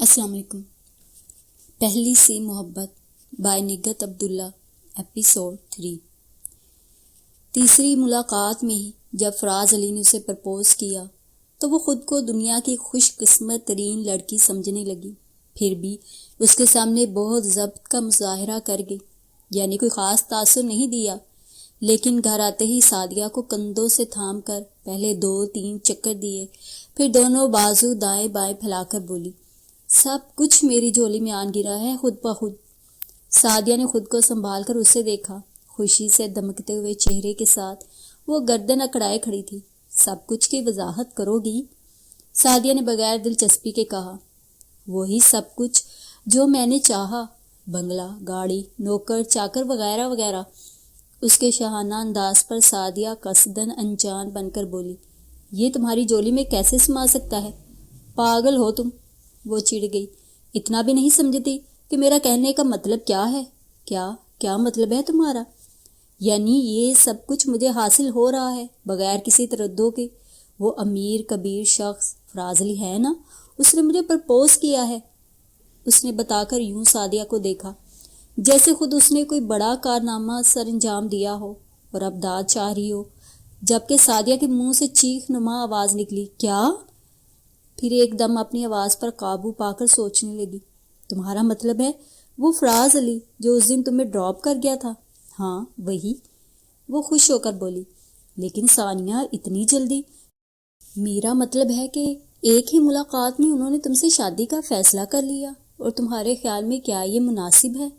السلام علیکم۔ پہلی سی محبت بائے نگہت عبداللہ، ایپیسوڈ 3۔ تیسری ملاقات میں ہی جب فراز علی نے اسے پرپوز کیا تو وہ خود کو دنیا کی خوش قسمت ترین لڑکی سمجھنے لگی، پھر بھی اس کے سامنے بہت ضبط کا مظاہرہ کر گئی، یعنی کوئی خاص تاثر نہیں دیا، لیکن گھر آتے ہی سعدیہ کو کندھوں سے تھام کر پہلے 2-3 چکر دیے، پھر دونوں بازو دائیں بائیں پھیلا کر بولی، سب کچھ میری جھولی میں آن گرا ہے خود بخود۔ سعدیہ نے خود کو سنبھال کر اسے دیکھا، خوشی سے دمکتے ہوئے چہرے کے ساتھ وہ گردن اکڑائے کھڑی تھی۔ سب کچھ کی وضاحت کرو گی؟ سعدیہ نے بغیر دلچسپی کے کہا۔ وہی سب کچھ جو میں نے چاہا، بنگلہ، گاڑی، نوکر چاکر وغیرہ وغیرہ۔ اس کے شاہانہ انداز پر سعدیہ قصداً انجان بن کر بولی، یہ تمہاری جھولی میں کیسے سما سکتا ہے؟ پاگل ہو تم۔ وہ چڑ گئی، اتنا بھی نہیں سمجھتی کہ میرا کہنے کا مطلب کیا ہے؟ کیا مطلب ہے تمہارا؟ یعنی یہ سب کچھ مجھے حاصل ہو رہا ہے بغیر کسی تردد کے؟ وہ امیر کبیر شخص فراز علی ہے نا، اس نے مجھے پرپوز کیا ہے۔ اس نے بتا کر یوں سعدیہ کو دیکھا جیسے خود اس نے کوئی بڑا کارنامہ سر انجام دیا ہو اور اب داد چاہ رہی ہو، جبکہ سعدیہ کے منہ سے چیخ نما آواز نکلی، کیا؟ پھر ایک دم اپنی آواز پر قابو پا کر سوچنے لگی، تمہارا مطلب ہے وہ فراز علی جو اس دن تمہیں ڈراپ کر گیا تھا؟ ہاں وہی۔ وہ خوش ہو کر بولی، لیکن ثانیہ اتنی جلدی؟ میرا مطلب ہے کہ ایک ہی ملاقات میں انہوں نے تم سے شادی کا فیصلہ کر لیا، اور تمہارے خیال میں کیا یہ مناسب ہے؟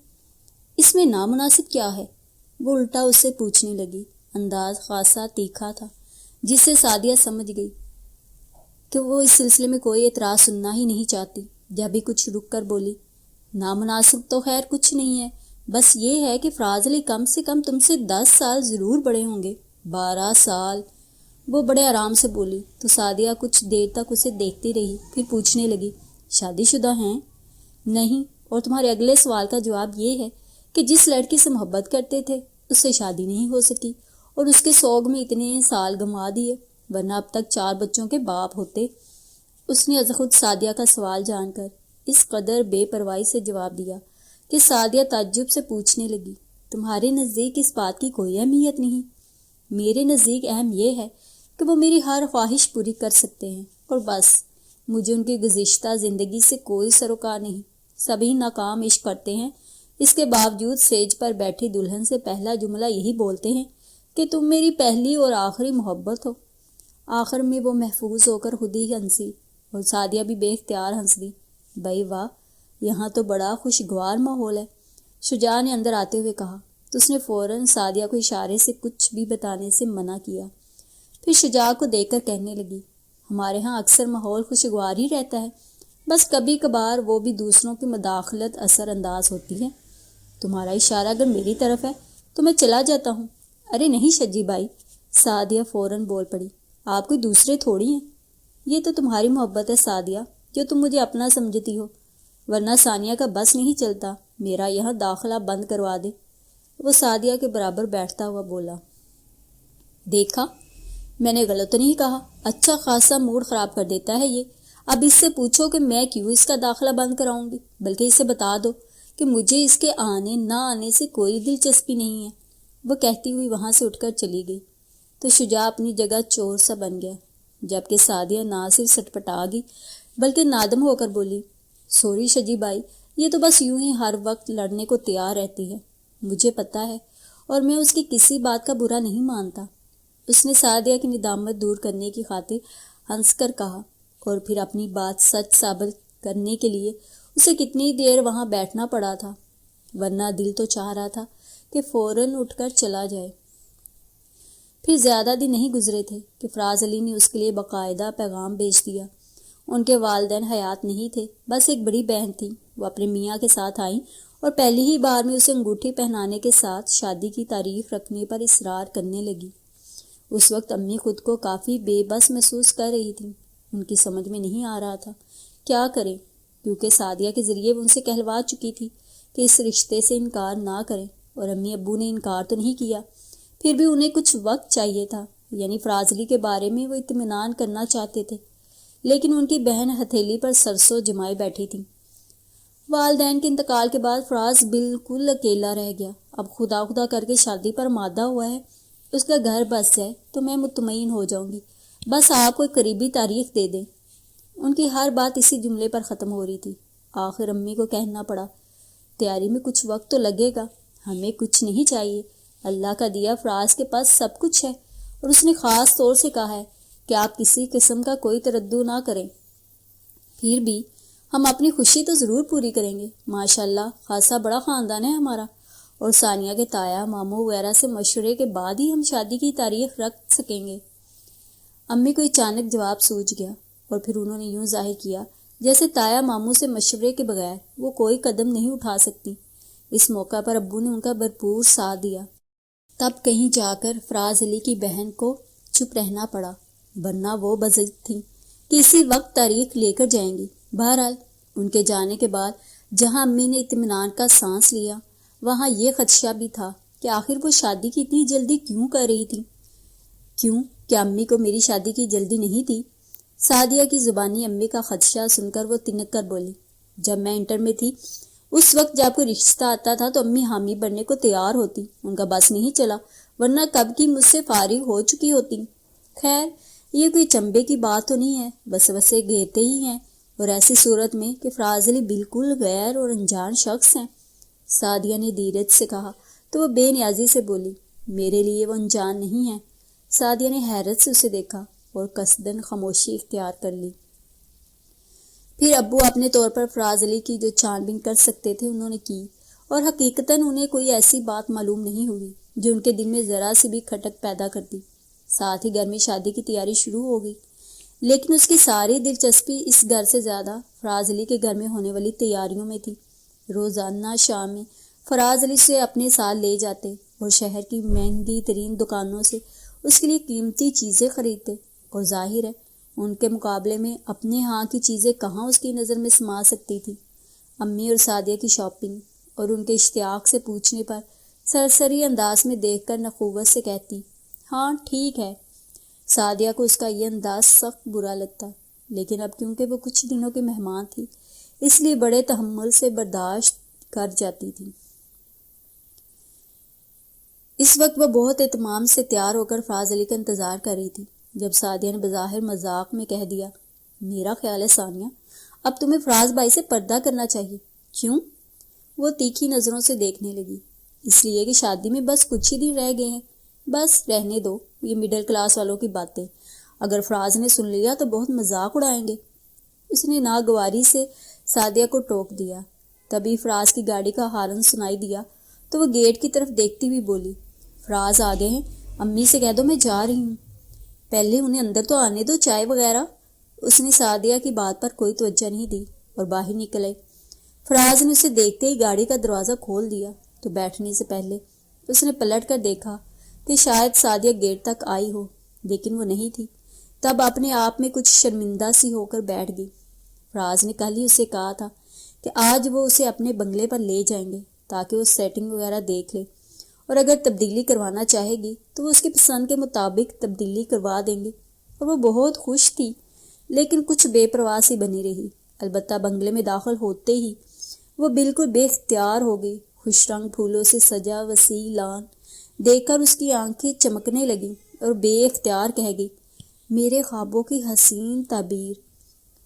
اس میں نامناسب کیا ہے؟ وہ الٹا اس سے پوچھنے لگی، انداز خاصا تیکھا تھا جس سے سعدیہ سمجھ گئی کہ وہ اس سلسلے میں کوئی اعتراض سننا ہی نہیں چاہتی۔ جب بھی کچھ رک کر بولی، نامناسب تو خیر کچھ نہیں ہے، بس یہ ہے کہ فراز علی کم سے کم تم سے 10 سال ضرور بڑے ہوں گے۔ 12 سال؟ وہ بڑے آرام سے بولی تو سعدیہ کچھ دیر تک اسے دیکھتی رہی، پھر پوچھنے لگی، شادی شدہ ہیں؟ نہیں، اور تمہارے اگلے سوال کا جواب یہ ہے کہ جس لڑکی سے محبت کرتے تھے اس سے شادی نہیں ہو سکی، اور اس کے سوگ میں اتنے سال گنوا دیے، ورنہ اب تک 4 بچوں کے باپ ہوتے۔ اس نے از خود سعدیہ کا سوال جان کر اس قدر بے پرواہی سے جواب دیا کہ سعدیہ تعجب سے پوچھنے لگی، تمہارے نزدیک اس بات کی کوئی اہمیت نہیں؟ میرے نزدیک اہم یہ ہے کہ وہ میری ہر خواہش پوری کر سکتے ہیں، اور بس مجھے ان کی گزشتہ زندگی سے کوئی سروکار نہیں۔ سبھی ناکام عشق کرتے ہیں، اس کے باوجود سیج پر بیٹھی دلہن سے پہلا جملہ یہی بولتے ہیں کہ تم میری پہلی اور آخری محبت ہو۔ آخر میں وہ محفوظ ہو کر خود ہی ہنسی، اور سعدیہ بھی بے اختیار ہنس دی۔ بھائی واہ، یہاں تو بڑا خوشگوار ماحول ہے، شجاع نے اندر آتے ہوئے کہا، تو اس نے فوراً سعدیہ کو اشارے سے کچھ بھی بتانے سے منع کیا۔ پھر شجاع کو دیکھ کر کہنے لگی، ہمارے ہاں اکثر ماحول خوشگوار ہی رہتا ہے، بس کبھی کبھار وہ بھی دوسروں کی مداخلت اثر انداز ہوتی ہے۔ تمہارا اشارہ اگر میری طرف ہے تو میں چلا جاتا ہوں۔ ارے نہیں شجی بھائی، سعدیہ فوراً بول پڑی، آپ کوئی دوسرے تھوڑی ہیں، یہ تو تمہاری محبت ہے سعدیہ جو تم مجھے اپنا سمجھتی ہو، ورنہ ثانیہ کا بس نہیں چلتا میرا یہاں داخلہ بند کروا دے۔ وہ سعدیہ کے برابر بیٹھتا ہوا بولا، دیکھا میں نے غلط تو نہیں کہا، اچھا خاصا موڈ خراب کر دیتا ہے یہ۔ اب اس سے پوچھو کہ میں کیوں اس کا داخلہ بند کراؤں گی، بلکہ اسے بتا دو کہ مجھے اس کے آنے نہ آنے سے کوئی دلچسپی نہیں ہے۔ وہ کہتی ہوئی وہاں سے اٹھ کر چلی گئی تو شجاع اپنی جگہ چور سا بن گیا، جبکہ سعدیہ نہ صرف سٹپٹا گئی بلکہ نادم ہو کر بولی، سوری شجی بھائی، یہ تو بس یوں ہی ہر وقت لڑنے کو تیار رہتی ہے، مجھے پتہ ہے، اور میں اس کی کسی بات کا برا نہیں مانتا۔ اس نے سعدیہ کی ندامت دور کرنے کی خاطر ہنس کر کہا، اور پھر اپنی بات سچ ثابت کرنے کے لیے اسے کتنی دیر وہاں بیٹھنا پڑا تھا، ورنہ دل تو چاہ رہا تھا کہ فوراً اٹھ کر چلا جائے۔ پھر زیادہ دن نہیں گزرے تھے کہ فراز علی نے اس کے لیے باقاعدہ پیغام بھیج دیا۔ ان کے والدین حیات نہیں تھے، بس ایک بڑی بہن تھی، وہ اپنے میاں کے ساتھ آئیں اور پہلی ہی بار میں اسے انگوٹھی پہنانے کے ساتھ شادی کی تاریخ رکھنے پر اصرار کرنے لگی۔ اس وقت امی خود کو کافی بے بس محسوس کر رہی تھیں، ان کی سمجھ میں نہیں آ رہا تھا کیا کریں، کیونکہ سعدیہ کے ذریعے وہ ان سے کہلوا چکی تھی کہ اس رشتے سے انکار نہ کریں، اور امی ابو نے انکار تو نہیں کیا، پھر بھی انہیں کچھ وقت چاہیے تھا، یعنی فراز علی کے بارے میں وہ اطمینان کرنا چاہتے تھے، لیکن ان کی بہن ہتھیلی پر سرسوں جمائے بیٹھی تھی والدین کے انتقال کے بعد فراز بالکل اکیلا رہ گیا۔ اب خدا خدا کر کے شادی پر مادہ ہوا ہے، اس کا گھر بس جائے تو میں مطمئن ہو جاؤں گی، بس آپ کوئی قریبی تاریخ دے دیں۔ ان کی ہر بات اسی جملے پر ختم ہو رہی تھی۔ آخر امی کو کہنا پڑا، تیاری میں کچھ وقت تو لگے گا، ہمیں کچھ نہیں چاہیے، اللہ کا دیا فراز کے پاس سب کچھ ہے، اور اس نے خاص طور سے کہا ہے کہ آپ کسی قسم کا کوئی تردد نہ کریں، پھر بھی ہم اپنی خوشی تو ضرور پوری کریں گے۔ ماشاءاللہ خاصا بڑا خاندان ہے ہمارا، اور ثانیہ کے تایا ماموں وغیرہ سے مشورے کے بعد ہی ہم شادی کی تاریخ رکھ سکیں گے۔ امی کو اچانک جواب سوچ گیا، اور پھر انہوں نے یوں ظاہر کیا جیسے تایا ماموں سے مشورے کے بغیر وہ کوئی قدم نہیں اٹھا سکتی۔ اس موقع پر ابو نے ان کا بھرپور ساتھ دیا۔ تب کہیں جا کر فراز علی کی بہن کو چپ رہنا پڑا، ورنہ وہ بضد تھیں کہ اسی وقت تاریخ لے کر جائیں گی۔ بہرحال ان کے جانے کے بعد جہاں امی نے اطمینان کا سانس لیا، وہاں یہ خدشہ بھی تھا کہ آخر وہ شادی کی اتنی جلدی کیوں کر رہی تھی۔ کیوں؟ کیا امی کو میری شادی کی جلدی نہیں تھی؟ سعدیہ کی زبانی امی کا خدشہ سن کر وہ تنک کر بولی، جب میں انٹر میں تھی اس وقت جب کوئی رشتہ آتا تھا تو امی حامی بننے کو تیار ہوتی، ان کا بس نہیں چلا، ورنہ کب کی مجھ سے فارغ ہو چکی ہوتی۔ خیر یہ کوئی چمبے کی بات تو نہیں ہے، بس وسے گھیرتے ہی ہیں، اور ایسی صورت میں کہ فراز علی بالکل غیر اور انجان شخص ہیں۔ سعدیہ نے دھیرج سے کہا تو وہ بے نیازی سے بولی، میرے لیے وہ انجان نہیں ہے۔ سعدیہ نے حیرت سے اسے دیکھا اور قصداً خاموشی اختیار کر لی۔ پھر ابو اپنے طور پر فراز علی کی جو چھان بین کر سکتے تھے انہوں نے کی، اور حقیقتاً انہیں کوئی ایسی بات معلوم نہیں ہوئی جو ان کے دل میں ذرا سی بھی کھٹک پیدا کرتی۔ ساتھ ہی گھر میں شادی کی تیاری شروع ہو گئی، لیکن اس کی ساری دلچسپی اس گھر سے زیادہ فراز علی کے گھر میں ہونے والی تیاریوں میں تھی۔ روزانہ شام میں فراز علی سے اپنے ساتھ لے جاتے اور شہر کی مہنگی ترین دکانوں سے اس کے لیے قیمتی چیزیں خریدتے، اور ظاہر ہے ان کے مقابلے میں اپنے ہاں کی چیزیں کہاں اس کی نظر میں سما سکتی تھی۔ امی اور سعدیہ کی شاپنگ اور ان کے اشتیاق سے پوچھنے پر سرسری انداز میں دیکھ کر نخوت سے کہتی، ہاں ٹھیک ہے۔ سعدیہ کو اس کا یہ انداز سخت برا لگتا، لیکن اب کیونکہ وہ کچھ دنوں کے مہمان تھی اس لیے بڑے تحمل سے برداشت کر جاتی تھی۔ اس وقت وہ بہت اہتمام سے تیار ہو کر فراز علی کا انتظار کر رہی تھی۔ جب سعدیہ نے بظاہر مذاق میں کہہ دیا، میرا خیال ہے ثانیہ اب تمہیں فراز بھائی سے پردہ کرنا چاہیے۔ کیوں؟ وہ تیکھی نظروں سے دیکھنے لگی۔ اس لیے کہ شادی میں بس کچھ ہی دن رہ گئے ہیں، بس رہنے دو یہ مڈل کلاس والوں کی باتیں، اگر فراز نے سن لیا تو بہت مذاق اڑائیں گے۔ اس نے ناگواری سے سعدیہ کو ٹوک دیا۔ تبھی فراز کی گاڑی کا ہارن سنائی دیا تو وہ گیٹ کی طرف دیکھتی ہوئی بولی، فراز آ گئے ہیں، امی سے کہہ دو میں جا رہی ہوں، پہلے انہیں اندر تو آنے دو، چائے وغیرہ۔ اس نے سعدیہ کی بات پر کوئی توجہ نہیں دی اور باہر نکل آئی۔ فراز نے اسے دیکھتے ہی گاڑی کا دروازہ کھول دیا تو بیٹھنے سے پہلے اس نے پلٹ کر دیکھا کہ شاید سعدیہ گیٹ تک آئی ہو، لیکن وہ نہیں تھی۔ تب اپنے آپ میں کچھ شرمندہ سی ہو کر بیٹھ گئی۔ فراز نے کل ہی اسے کہا تھا کہ آج وہ اسے اپنے بنگلے پر لے جائیں گے تاکہ وہ سیٹنگ وغیرہ دیکھ لے، اور اگر تبدیلی کروانا چاہے گی تو وہ اس کے پسند کے مطابق تبدیلی کروا دیں گے، اور وہ بہت خوش تھی، لیکن کچھ بے پرواہ سی بنی رہی۔ البتہ بنگلے میں داخل ہوتے ہی وہ بالکل بے اختیار ہو گئی۔ خوش رنگ پھولوں سے سجا وسیع لان دیکھ کر اس کی آنکھیں چمکنے لگیں اور بے اختیار کہہ گئی، میرے خوابوں کی حسین تعبیر۔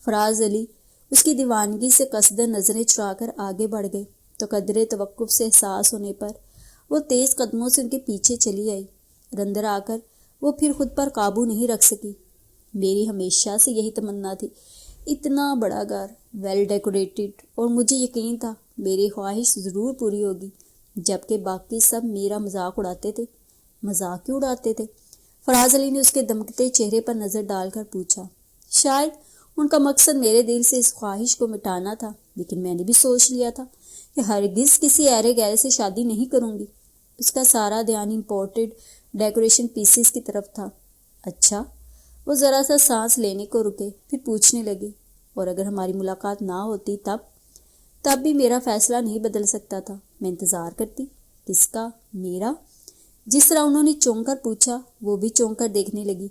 فراز علی اس کی دیوانگی سے قصداً نظریں چرا کر آگے بڑھ گئے تو قدرے توقف سے احساس ہونے پر وہ تیز قدموں سے ان کے پیچھے چلی آئی، اور اندر آ کر وہ پھر خود پر قابو نہیں رکھ سکی۔ میری ہمیشہ سے یہی تمنا تھی، اتنا بڑا گھر، ویل ڈیکوریٹڈ، اور مجھے یقین تھا میری خواہش ضرور پوری ہوگی، جبکہ باقی سب میرا مذاق اڑاتے تھے۔ مذاق کیوں اڑاتے تھے؟ فراز علی نے اس کے دمکتے چہرے پر نظر ڈال کر پوچھا۔ شاید ان کا مقصد میرے دل سے اس خواہش کو مٹانا تھا، لیکن میں نے بھی سوچ لیا تھا کہ ہرگز کسی ایرے گیرے سے شادی نہیں کروں گی۔ اس کا سارا دھیان امپورٹڈ ڈیکوریشن پیسز کی طرف تھا۔ اچھا؟ وہ ذرا سا سانس لینے کو رکے، پھر پوچھنے لگے، اور اگر ہماری ملاقات نہ ہوتی تب بھی میرا فیصلہ نہیں بدل سکتا تھا، میں انتظار کرتی۔ کس کا؟ میرا؟ جس طرح انہوں نے چونک کر پوچھا وہ بھی چونک کر دیکھنے لگی،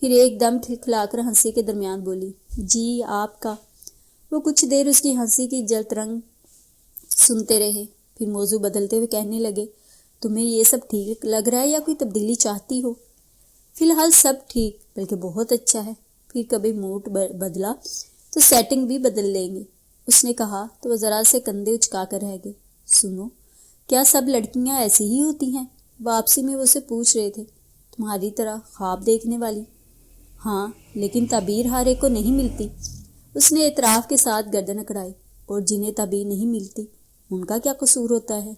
پھر ایک دم کھلکھلا کر ہنسی کے درمیان بولی، جی آپ کا۔ وہ کچھ دیر اس کی ہنسی کی جل ترنگ سنتے رہے، پھر موضوع بدلتے ہوئے کہنے لگے، تمہیں یہ سب ٹھیک لگ رہا ہے یا کوئی تبدیلی چاہتی ہو؟ فی الحال سب ٹھیک، بلکہ بہت اچھا ہے، پھر کبھی موڈ بدلا تو سیٹنگ بھی بدل لیں گے، اس نے کہا تو وہ ذرا سے کندھے اچکا کر رہ گئے۔ سنو، کیا سب لڑکیاں ایسی ہی ہوتی ہیں؟ واپسی میں وہ اسے پوچھ رہے تھے، تمہاری طرح خواب دیکھنے والی؟ ہاں، لیکن تعبیر ہر ایک کو نہیں ملتی، اس نے اعتراف کے ساتھ گردن اکڑائی۔ اور جنہیں تعبیر نہیں ملتی ان کا کیا قصور ہوتا ہے؟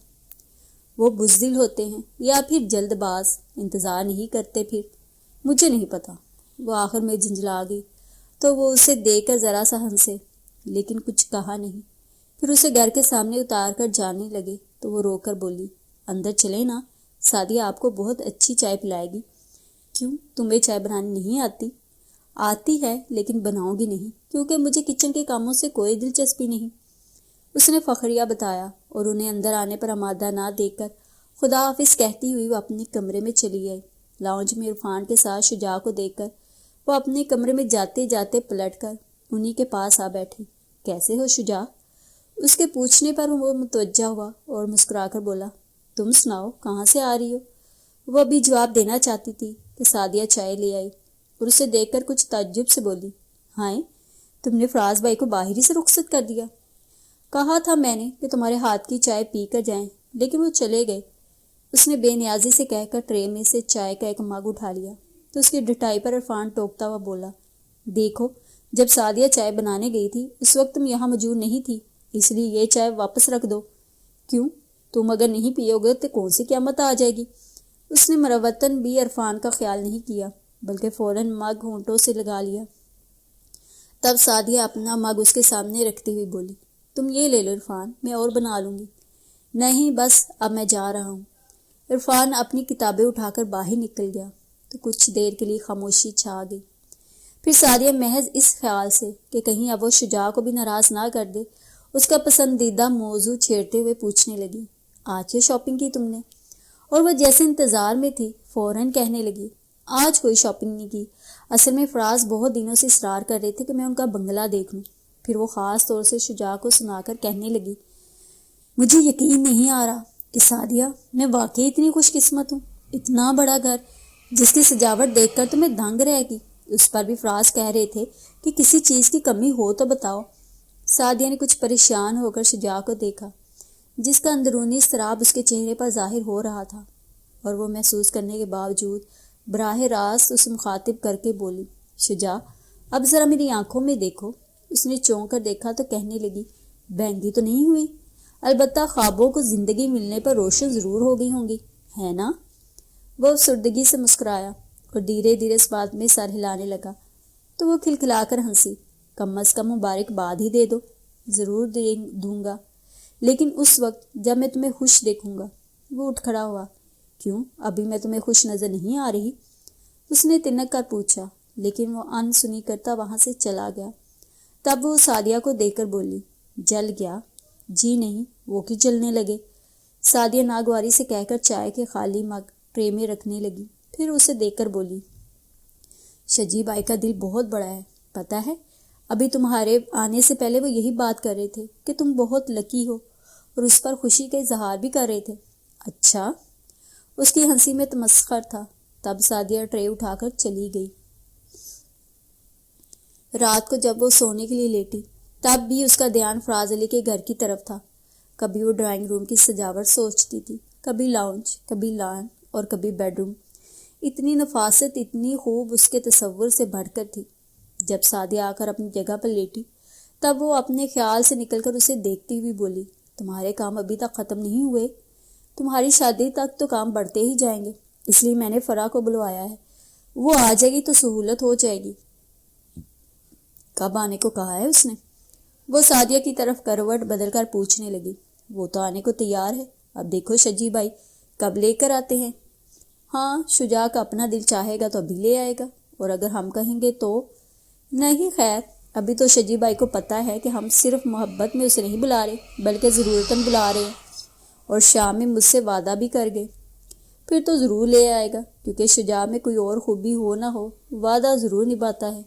وہ بزدل ہوتے ہیں یا پھر جلد باز، انتظار نہیں کرتے پھر؟ مجھے نہیں پتا۔ وہ آخر میں جھنجھلا گئی تو وہ اسے دیکھ کر ذرا سا ہنسے، لیکن کچھ کہا نہیں۔ پھر اسے گھر کے سامنے اتار کر جانے لگے تو وہ رو کر بولی، اندر چلے نا، سعدیہ آپ کو بہت اچھی چائے پلائے گی۔ کیوں، تمہیں چائے بنانی نہیں آتی؟ آتی ہے، لیکن بناؤں گی نہیں، کیونکہ مجھے کچن کے کاموں سے کوئی دلچسپی نہیں، اس نے فخریہ بتایا، اور انہیں اندر آنے پر آمادہ نہ دیکھ کر خدا حافظ کہتی ہوئی وہ اپنے کمرے میں چلی آئی۔ لاؤنج میں عرفان کے ساتھ شجاع کو دیکھ کر وہ اپنے کمرے میں جاتے جاتے پلٹ کر انہی کے پاس آ بیٹھی۔ کیسے ہو شجاع؟ اس کے پوچھنے پر وہ متوجہ ہوا اور مسکرا کر بولا، تم سناؤ، کہاں سے آ رہی ہو؟ وہ ابھی جواب دینا چاہتی تھی کہ سعدیہ چائے لے آئی اور اسے دیکھ کر کچھ تعجب سے بولی، ہائے، تم نے فراز بھائی کو باہر ہی سے رخصت کر دیا؟ کہا تھا میں نے کہ تمہارے ہاتھ کی چائے پی کر جائیں، لیکن وہ چلے گئے، اس نے بے نیازی سے کہہ کر ٹرے میں سے چائے کا ایک مگ اٹھا لیا تو اس کی ڈٹائی پر عرفان ٹوکتا ہوا بولا، دیکھو، جب سعدیہ چائے بنانے گئی تھی اس وقت تم یہاں موجود نہیں تھی، اس لیے یہ چائے واپس رکھ دو۔ کیوں؟ تم اگر نہیں پیو گے تو کون سی قیامت آ جائے گی؟ اس نے مروتاً بھی عرفان کا خیال نہیں کیا، بلکہ فوراً مگ ہونٹوں سے لگا لیا۔ تب سعدیہ اپنا مگ اس کے سامنے رکھتی ہوئی بولی، تم یہ لے لو عرفان، میں اور بنا لوں گی۔ نہیں بس، اب میں جا رہا ہوں۔ عرفان اپنی کتابیں اٹھا کر باہر نکل گیا تو کچھ دیر کے لیے خاموشی چھا گئی۔ پھر سعدیہ محض اس خیال سے کہ کہیں اب وہ شجاع کو بھی ناراض نہ کر دے، اس کا پسندیدہ موضوع چھیڑتے ہوئے پوچھنے لگی، آج یہ شاپنگ کی تم نے؟ اور وہ جیسے انتظار میں تھی فوراً کہنے لگی، آج کوئی شاپنگ نہیں کی، اصل میں فراز بہت دنوں سے اصرار کر رہے تھے کہ میں ان کا بنگلہ دیکھوں۔ پھر وہ خاص طور سے شجاع کو سنا کر کہنے لگی، مجھے یقین نہیں آ رہا کہ سعدیہ، میں واقعی اتنی خوش قسمت ہوں، اتنا بڑا گھر جس کی سجاوٹ دیکھ کر تمہیں دنگ رہے گی۔ اس پر بھی فراز کہہ رہے تھے کہ کسی چیز کی کمی ہو تو بتاؤ۔ سعدیہ نے کچھ پریشان ہو کر شجاع کو دیکھا، جس کا اندرونی اضطراب اس کے چہرے پر ظاہر ہو رہا تھا، اور وہ محسوس کرنے کے باوجود براہ راست اسے مخاطب کر کے بولی، شجاع، اب ذرا میری آنکھوں میں دیکھو۔ اس نے چونک کر دیکھا تو کہنے لگی، بہنگی تو نہیں ہوئی؟ البتہ خوابوں کو زندگی ملنے پر روشن ضرور ہو گئی ہوں گی، ہے نا؟ وہ افسردگی سے مسکرایا اور دھیرے دھیرے اس بات میں سر ہلانے لگا تو وہ کھلکھلا کر ہنسی، کم از کم مبارکباد ہی دے دو۔ ضرور دوں گا، لیکن اس وقت جب میں تمہیں خوش دیکھوں گا۔ وہ اٹھ کھڑا ہوا، کیوں، ابھی میں تمہیں خوش نظر نہیں آ رہی؟ اس نے تنک کر پوچھا، لیکن وہ ان سنی کرتا وہاں سے چلا گیا۔ تب وہ سعدیہ کو دیکھ کر بولی، جل گیا؟ جی نہیں، وہ کیوں جلنے لگے؟ سعدیہ ناگواری سے کہہ کر چائے کے خالی مگ ٹرے میں رکھنے لگی، پھر اسے دیکھ کر بولی، شجیع بھائی کا دل بہت بڑا ہے، پتہ ہے، ابھی تمہارے آنے سے پہلے وہ یہی بات کر رہے تھے کہ تم بہت لکی ہو، اور اس پر خوشی کا اظہار بھی کر رہے تھے۔ اچھا؟ اس کی ہنسی میں تمسخر تھا۔ تب سعدیہ ٹرے اٹھا کر چلی گئی۔ رات کو جب وہ سونے کے لیے لیٹی تب بھی اس کا دھیان فراز علی کے گھر کی طرف تھا۔ کبھی وہ ڈرائنگ روم کی سجاوٹ سوچتی تھی، کبھی لاؤنج، کبھی لان اور کبھی بیڈ روم۔ اتنی نفاست، اتنی خوب اس کے تصور سے بڑھ کر تھی۔ جب سعدیہ آ کر اپنی جگہ پر لیٹی تب وہ اپنے خیال سے نکل کر اسے دیکھتی ہوئی بولی، تمہارے کام ابھی تک ختم نہیں ہوئے؟ تمہاری شادی تک تو کام بڑھتے ہی جائیں گے، اس لیے میں نے فرح کو بلوایا ہے، وہ آ جائے گی تو سہولت ہو جائے گی۔ کب آنے کو کہا ہے اس نے؟ وہ سعدیہ کی طرف کروٹ بدل کر پوچھنے لگی۔ وہ تو آنے کو تیار ہے، اب دیکھو شجیع بھائی کب لے کر آتے ہیں۔ ہاں، شجاع کا اپنا دل چاہے گا تو ابھی لے آئے گا، اور اگر ہم کہیں گے تو نہیں۔ خیر، ابھی تو شجیع بھائی کو پتہ ہے کہ ہم صرف محبت میں اسے نہیں بلا رہے بلکہ ضرورتاً بلا رہے ہیں، اور شام میں مجھ سے وعدہ بھی کر گئے۔ پھر تو ضرور لے آئے گا، کیونکہ شجاع میں کوئی اور خوبی ہو نہ ہو، وعدہ ضرور نبھاتا ہے۔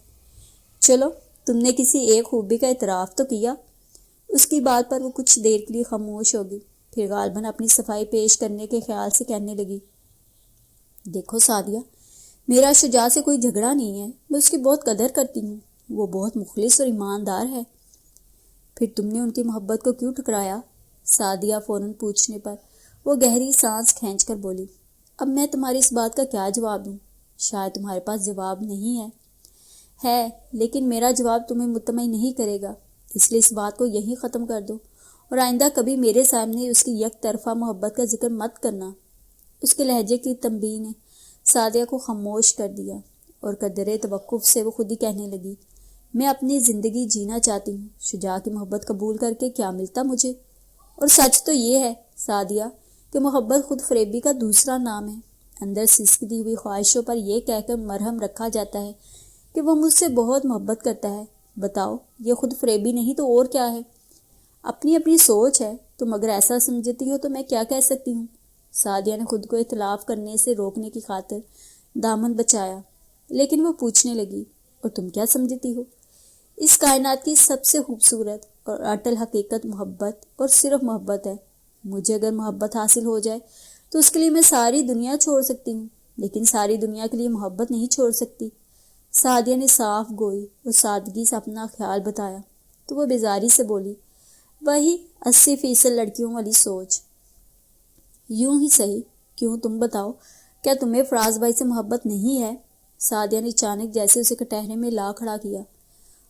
چلو، تم نے کسی ایک خوبی کا اعتراف تو کیا۔ اس کی بات پر وہ کچھ دیر کے لیے خاموش ہوگی، پھر غالباً اپنی صفائی پیش کرنے کے خیال سے کہنے لگی، دیکھو سعدیہ، میرا شجاع سے کوئی جھگڑا نہیں ہے، میں اس کی بہت قدر کرتی ہوں، وہ بہت مخلص اور ایماندار ہے۔ پھر تم نے ان کی محبت کو کیوں ٹھکرایا؟ سعدیہ فوراً پوچھنے پر وہ گہری سانس کھینچ کر بولی، اب میں تمہاری اس بات کا کیا جواب دوں؟ شاید تمہارے پاس جواب نہیں ہے، لیکن میرا جواب تمہیں مطمئن نہیں کرے گا، اس لیے اس بات کو یہیں ختم کر دو اور آئندہ کبھی میرے سامنے اس کی یک طرفہ محبت کا ذکر مت کرنا۔ اس کے لہجے کی تنبیہ نے سعدیہ کو خاموش کر دیا اور قدرے توقف سے وہ خود ہی کہنے لگی، میں اپنی زندگی جینا چاہتی ہوں، شجاع کی محبت قبول کر کے کیا ملتا مجھے؟ اور سچ تو یہ ہے سعدیہ کہ محبت خود فریبی کا دوسرا نام ہے۔ اندر سسکتی ہوئی خواہشوں پر یہ کہہ کر مرہم رکھا جاتا ہے کہ وہ مجھ سے بہت محبت کرتا ہے۔ بتاؤ، یہ خود فریبی نہیں تو اور کیا ہے؟ اپنی اپنی سوچ ہے، تم اگر ایسا سمجھتی ہو تو میں کیا کہہ سکتی ہوں؟ سعدیہ نے خود کو اختلاف کرنے سے روکنے کی خاطر دامن بچایا، لیکن وہ پوچھنے لگی، اور تم کیا سمجھتی ہو؟ اس کائنات کی سب سے خوبصورت اور اٹل حقیقت محبت اور صرف محبت ہے۔ مجھے اگر محبت حاصل ہو جائے تو اس کے لیے میں ساری دنیا چھوڑ سکتی ہوں، لیکن ساری دنیا کے لیے محبت نہیں چھوڑ سکتی۔ سعدیہ نے صاف گوئی اور سادگی سے اپنا خیال بتایا تو وہ بیزاری سے بولی، وہی 80% لڑکیوں والی سوچ۔ یوں ہی صحیح، کیوں تم بتاؤ، کیا تمہیں فراز بھائی سے محبت نہیں ہے؟ سعدیہ نے اچانک جیسے اسے کٹہرے میں لا کھڑا کیا۔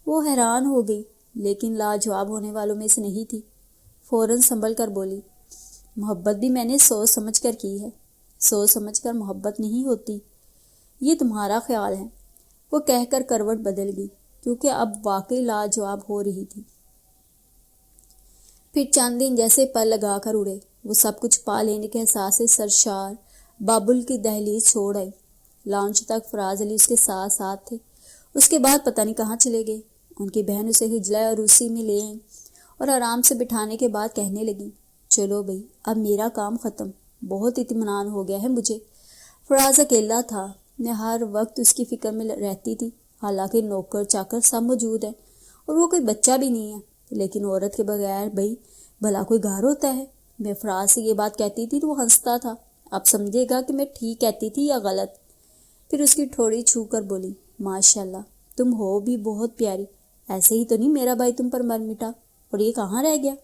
وہ حیران ہو گئی، لیکن لاجواب ہونے والوں میں سے نہیں تھی۔ فوراً سنبھل کر بولی، محبت بھی میں نے سوچ سمجھ کر کی ہے، سوچ سمجھ کر محبت نہیں ہوتی، یہ تمہارا خیال ہے۔ وہ کہہ کر کروٹ بدل گئی، کیونکہ اب واقعی لاجواب ہو رہی تھی۔ پھر چند دن جیسے پر لگا کر اڑے، وہ سب کچھ پا لینے کے احساس سے سرشار بابل کی دہلیز چھوڑ آئی۔ لانچ تک فراز علی اس کے ساتھ ساتھ تھے، اس کے بعد پتہ نہیں کہاں چلے گئے۔ ان کی بہن اسے ہجلہ عروسی میں لے آئیں اور آرام سے بٹھانے کے بعد کہنے لگی، چلو بھئی، اب میرا کام ختم، بہت اطمینان ہو گیا ہے مجھے۔ فراز اکیلا تھا، میں ہر وقت اس کی فکر میں رہتی تھی، حالانکہ نوکر چاکر سب موجود ہیں اور وہ کوئی بچہ بھی نہیں ہے، لیکن عورت کے بغیر بھئی بھلا کوئی گھر ہوتا ہے؟ میں فراز سے یہ بات کہتی تھی تو وہ ہنستا تھا، اب سمجھے گا کہ میں ٹھیک کہتی تھی یا غلط۔ پھر اس کی ٹھوڑی چھو کر بولی، ماشاءاللہ، تم ہو بھی بہت پیاری، ایسے ہی تو نہیں میرا بھائی تم پر مر مٹا، اور یہ کہاں رہ گیا؟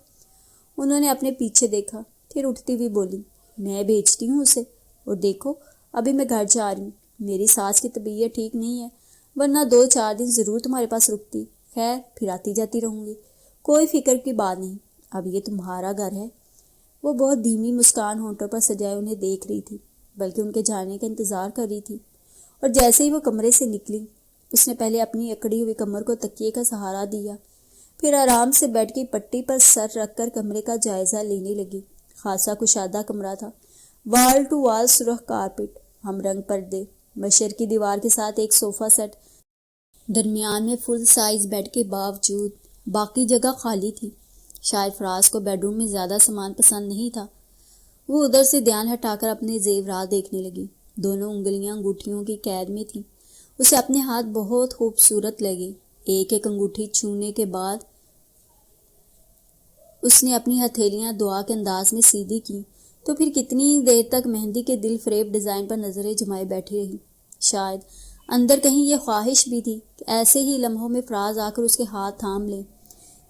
انہوں نے اپنے پیچھے دیکھا، پھر اٹھتی ہوئی بولی، میں بھیجتی ہوں اسے، اور دیکھو ابھی میں گھر جا رہی ہوں، میری ساس کی طبیعت ٹھیک نہیں ہے، ورنہ 2-4 دن ضرور تمہارے پاس رکتی، خیر پھر آتی جاتی رہوں گی، کوئی فکر کی بات نہیں، اب یہ تمہارا گھر ہے۔ وہ بہت دھیمی مسکان ہونٹوں پر سجائے انہیں دیکھ رہی تھی، بلکہ ان کے جانے کا انتظار کر رہی تھی، اور جیسے ہی وہ کمرے سے نکلی، اس نے پہلے اپنی اکڑی ہوئی کمر کو تکیے کا سہارا دیا، پھر آرام سے بیڈ کی پٹی پر سر رکھ کر کمرے کا جائزہ لینے لگی۔ خاصا کشادہ کمرہ تھا، وال ٹو وال سرخ کارپٹ، ہم رنگ پردے، مشرقی دیوار کے ساتھ ایک صوفہ سیٹ، درمیان میں فل سائز بیڈ کے باوجود باقی جگہ خالی تھی۔ شاید فراز کو بیڈ روم میں زیادہ سامان پسند نہیں تھا۔ وہ ادھر سے دھیان ہٹا کر اپنے زیورات دیکھنے لگی، دونوں انگلیاں انگوٹھیوں کی قید میں تھیں، اسے اپنے ہاتھ بہت خوبصورت لگے۔ ایک ایک انگوٹھی چھونے کے بعد اس نے اپنی ہتھیلیاں دعا کے انداز میں سیدھی کی، تو پھر کتنی دیر تک مہندی کے دل فریب ڈیزائن پر نظریں جمائے بیٹھی رہی۔ شاید اندر کہیں یہ خواہش بھی تھی کہ ایسے ہی لمحوں میں فراز آ کر اس کے ہاتھ تھام لے۔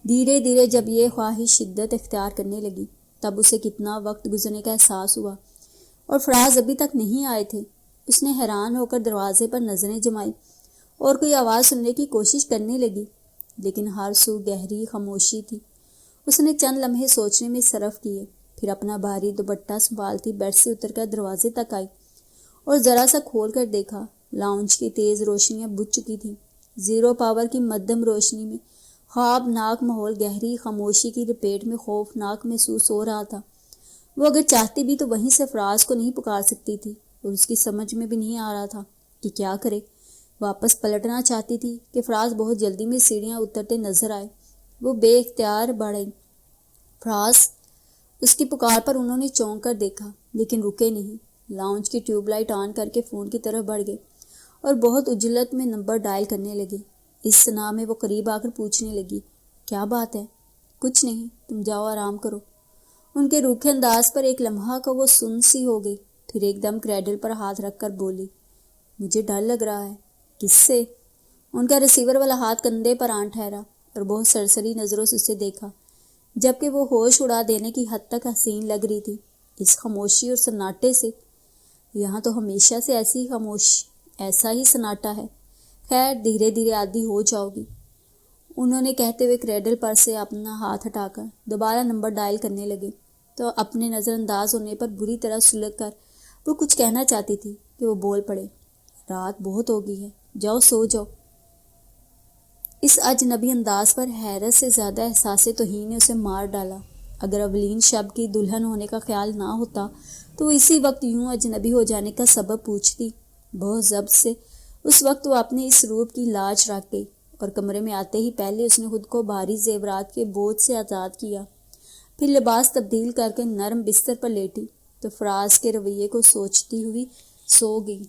دھیرے دھیرے جب یہ خواہش شدت اختیار کرنے لگی، تب اسے کتنا وقت گزرنے کا احساس ہوا، اور فراز ابھی تک نہیں آئے تھے۔ اس نے حیران ہو کر دروازے پر نظریں جمائی اور کوئی آواز سننے کی کوشش کرنے لگی، لیکن ہر سو گہری خاموشی تھی۔ اس نے چند لمحے سوچنے میں صرف کیے، پھر اپنا بھاری دوپٹہ سنبھالتی بیڈ سے اتر کر دروازے تک آئی اور ذرا سا کھول کر دیکھا۔ لاؤنج کی تیز روشنیاں بجھ چکی تھیں، 0 پاور کی مدھم روشنی میں خوابناک ماحول گہری خاموشی کی لپیٹ میں خوفناک محسوس ہو رہا تھا۔ وہ اگر چاہتی بھی تو وہیں سے فراز کو نہیں پکار سکتی تھی، اور اس کی سمجھ میں بھی نہیں آ رہا تھا کہ کیا کرے۔ واپس پلٹنا چاہتی تھی کہ فراز بہت جلدی میں سیڑھیاں اترتے نظر آئے۔ وہ بے اختیار بڑھے، فراز! اس کی پکار پر انہوں نے چونک کر دیکھا، لیکن رکے نہیں۔ لاؤنج کی ٹیوب لائٹ آن کر کے فون کی طرف بڑھ گئے اور بہت عجلت میں نمبر ڈائل کرنے لگے۔ اس سنا میں وہ قریب آ کر پوچھنے لگی، کیا بات ہے؟ کچھ نہیں، تم جاؤ آرام کرو۔ ان کے روکھے انداز پر ایک لمحہ کو وہ سن سی ہو گئی، پھر ایک دم کریڈل پر ہاتھ رکھ کر بولی، مجھے ڈر لگ رہا ہے۔ کس سے؟ ان کا ریسیور والا ہاتھ کندھے پر آن ٹھہرا اور بہت سرسری نظروں سے اسے دیکھا، جبکہ وہ ہوش اڑا دینے کی حد تک حسین لگ رہی تھی اس خاموشی اور سناٹے سے۔ یہاں تو ہمیشہ سے ایسی ایسا ہی سناٹا ہے، خیر دھیرے دھیرے عادی ہو جاؤ گی، انہوں نے کہتے ہوئے کریڈل پر سے اپنا ہاتھ ہٹا کر دوبارہ نمبر ڈائل کرنے لگے۔ تو اپنے نظر انداز ہونے پر بری طرح سلگ کر وہ کچھ کہنا چاہتی تھی کہ وہ بول پڑے، رات بہت ہو گئی ہے، جاؤ سو جاؤ۔ اس اجنبی انداز پر حیرت سے زیادہ احساس توہین نے اسے مار ڈالا۔ اگر اولین شب کی دلہن ہونے کا خیال نہ ہوتا تو وہ اسی وقت یوں اجنبی ہو جانے کا سبب پوچھتی۔ بہت ضبط سے اس وقت وہ اپنے اس روپ کی لاج رکھ گئی اور کمرے میں آتے ہی پہلے اس نے خود کو بھاری زیورات کے بوجھ سے آزاد کیا، پھر لباس تبدیل کر کے نرم بستر پر لیٹی تو فراز کے رویے کو سوچتی ہوئی سو گئی۔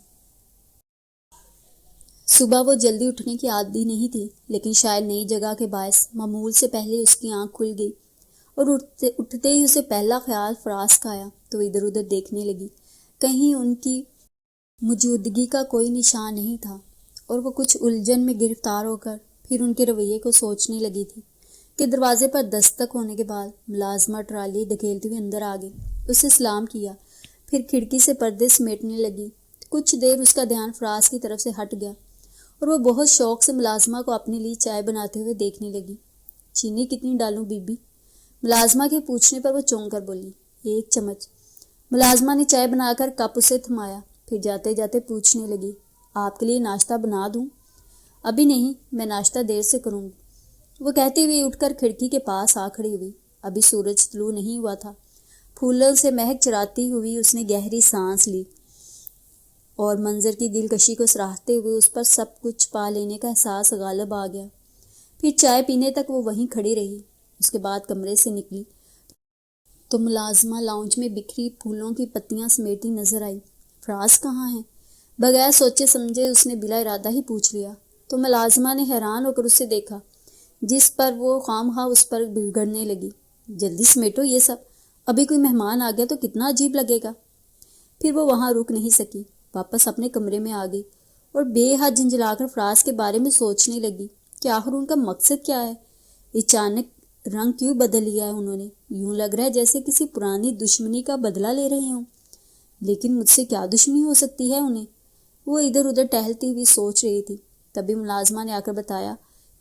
صبح وہ جلدی اٹھنے کی عادی نہیں تھی، لیکن شاید نئی جگہ کے باعث معمول سے پہلے اس کی آنکھ کھل گئی اور اٹھتے ہی اسے پہلا خیال فراز کا آیا تو ادھر ادھر دیکھنے لگی۔ کہیں ان کی موجودگی کا کوئی نشان نہیں تھا اور وہ کچھ الجھن میں گرفتار ہو کر پھر ان کے رویے کو سوچنے لگی تھی کہ دروازے پر دستک ہونے کے بعد ملازمہ ٹرالی دھکیلتے ہوئے اندر آ گئی، اسے سلام کیا، پھر کھڑکی سے پردے سمیٹنے لگی۔ کچھ دیر اس کا دھیان فراز کی طرف سے ہٹ گیا اور وہ بہت شوق سے ملازمہ کو اپنے لیے چائے بناتے ہوئے دیکھنے لگی۔ چینی کتنی ڈالوں بی بی؟ ملازمہ کے پوچھنے پر وہ چونک کر بولی، 1 چمچ۔ ملازمہ نے چائے بنا کر کپ اسے تھمایا، پھر جاتے جاتے پوچھنے لگی، آپ کے لیے ناشتہ بنا دوں؟ ابھی نہیں، میں ناشتہ دیر سے کروں گی، وہ کہتے ہوئے اٹھ کر کھڑکی کے پاس آ کھڑی ہوئی۔ ابھی سورج طلوع نہیں ہوا تھا۔ پھولوں سے مہک چراتی ہوئی اس نے گہری سانس لی اور منظر کی دلکشی کو سراہتے ہوئے اس پر سب کچھ پا لینے کا احساس غالب آ گیا۔ پھر چائے پینے تک وہ وہیں کھڑی رہی۔ اس کے بعد کمرے سے نکلی تو ملازمہ لاؤنج میں بکھری پھولوں کی پتیاں سمیٹی نظر آئی۔ فراز کہاں ہے؟ بغیر سوچے سمجھے اس نے بلا ارادہ ہی پوچھ لیا تو ملازمہ نے حیران ہو کر اسے دیکھا، جس پر وہ خواہ اس پر بگڑنے لگی۔ جلدی سمیٹو یہ سب، ابھی کوئی مہمان آ گیا تو کتنا عجیب لگے گا۔ پھر وہ وہاں رک نہیں سکی، واپس اپنے کمرے میں آ گئی اور بے حد جھنجھلا کر فراز کے بارے میں سوچنے لگی کہ آخر ان کا مقصد کیا ہے۔ اچانک رنگ کیوں بدل لیا ہے انہوں نے؟ یوں لگ رہا ہے جیسے کسی پرانی دشمنی کا بدلہ لے رہے ہوں، لیکن مجھ سے کیا دشمنی ہو سکتی ہے انہیں؟ وہ ادھر ادھر ٹہلتی ہوئی سوچ رہی تھی، تبھی ملازمہ نے آ کر بتایا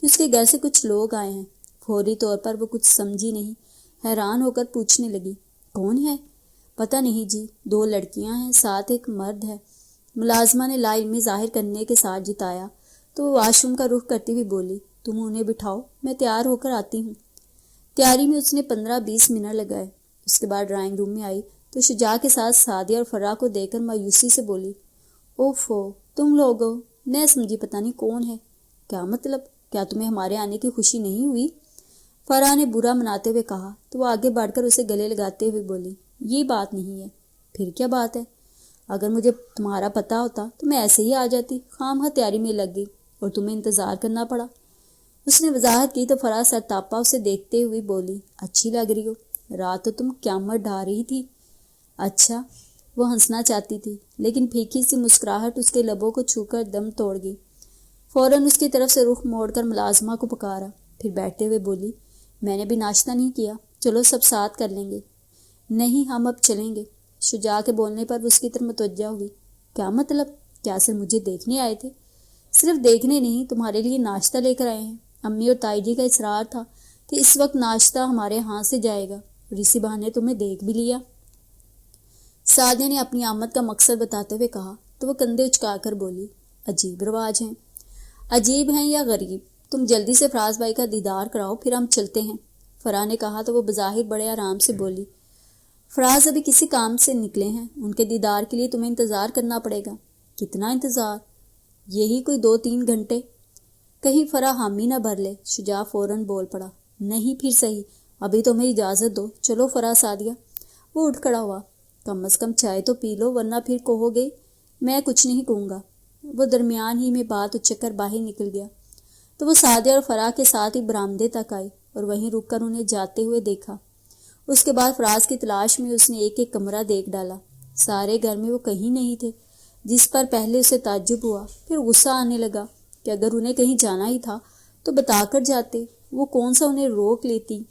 کہ اس کے گھر سے کچھ لوگ آئے ہیں۔ فوری طور پر وہ کچھ سمجھی نہیں، حیران ہو کر پوچھنے لگی، کون ہے؟ پتہ نہیں جی، 2 لڑکیاں ہیں، ساتھ ایک مرد ہے، ملازمہ نے لا علمی ظاہر کرنے کے ساتھ جتایا تو وہ واش روم کا رخ کرتی ہوئی بولی، تم انہیں بٹھاؤ، میں تیار ہو کر آتی ہوں۔ تیاری میں اس نے 15-20 منٹ لگائے۔ اس کے بعد ڈرائنگ روم میں آئی تو شجاع کے ساتھ سعدیہ اور فرح کو دیکھ کر مایوسی سے بولی، اوفو تم لوگ ہو؟ میں سمجھی پتہ نہیں کون ہے۔ کیا مطلب؟ کیا تمہیں ہمارے آنے کی خوشی نہیں ہوئی؟ فرح نے برا مناتے ہوئے کہا تو وہ آگے بڑھ کر اسے گلے لگاتے ہوئے بولی، یہ بات نہیں ہے۔ پھر کیا بات ہے؟ اگر مجھے تمہارا پتہ ہوتا تو میں ایسے ہی آ جاتی، خواہ تیاری میں لگ گئی اور تمہیں انتظار کرنا پڑا۔ اس نے وضاحت کی تو فرح سر تاپا اسے دیکھتے ہوئے بولی، اچھی لگ رہی ہو، رات تو تم قیامت ڈھا رہی تھی۔ اچھا؟ وہ ہنسنا چاہتی تھی لیکن پھیکی سی مسکراہٹ اس کے لبوں کو چھو کر دم توڑ گئی۔ فوراً اس کی طرف سے رخ موڑ کر ملازمہ کو پکارا، پھر بیٹھتے ہوئے بولی، میں نے بھی ناشتہ نہیں کیا، چلو سب ساتھ کر لیں گے۔ نہیں، ہم اب چلیں گے۔ شجاع کے بولنے پر وہ اس کی طرف متوجہ ہوئی۔ کیا مطلب؟ کیا صرف مجھے دیکھنے آئے تھے؟ صرف دیکھنے نہیں، تمہارے لیے ناشتہ لے کر آئے ہیں۔ امی اور تائی جی کا اصرار تھا کہ اس وقت ناشتہ ہمارے ہاں سے جائے گا اور اسی بہانے تمہیں دیکھ بھی لیا۔ سعدیہ نے اپنی آمد کا مقصد بتاتے ہوئے کہا تو وہ کندھے اچکا کر بولی، عجیب رواج ہیں۔ عجیب ہیں یا غریب؟ تم جلدی سے فراز بھائی کا دیدار کراؤ، پھر ہم چلتے ہیں، فرح نے کہا تو وہ بظاہر بڑے آرام سے بولی، فراز ابھی کسی کام سے نکلے ہیں، ان کے دیدار کے لیے تمہیں انتظار کرنا پڑے گا۔ کتنا انتظار؟ یہی کوئی 2-3 گھنٹے۔ کہیں فرح حامی نہ بھر لے۔ شجاع فوراً بول پڑا، نہیں پھر صحیح، ابھی تمہیں اجازت دو، چلو فرح سعدیہ۔ وہ اٹھ کھڑا ہوا، کم از کم چائے تو پی لو ورنہ پھر کہو گے میں کچھ نہیں کہوں گا۔ وہ درمیان ہی میں بات اچک کر باہر نکل گیا تو وہ سعدیہ اور فرح کے ساتھ ہی برآمدے تک آئی اور وہیں رک کر انہیں جاتے ہوئے دیکھا۔ اس کے بعد فراز کی تلاش میں اس نے ایک ایک کمرہ دیکھ ڈالا۔ سارے گھر میں وہ کہیں نہیں تھے، جس پر پہلے اسے تعجب ہوا، پھر غصہ آنے لگا کہ اگر انہیں کہیں جانا ہی تھا تو بتا کر جاتے، وہ کون سا انہیں روک لیتی۔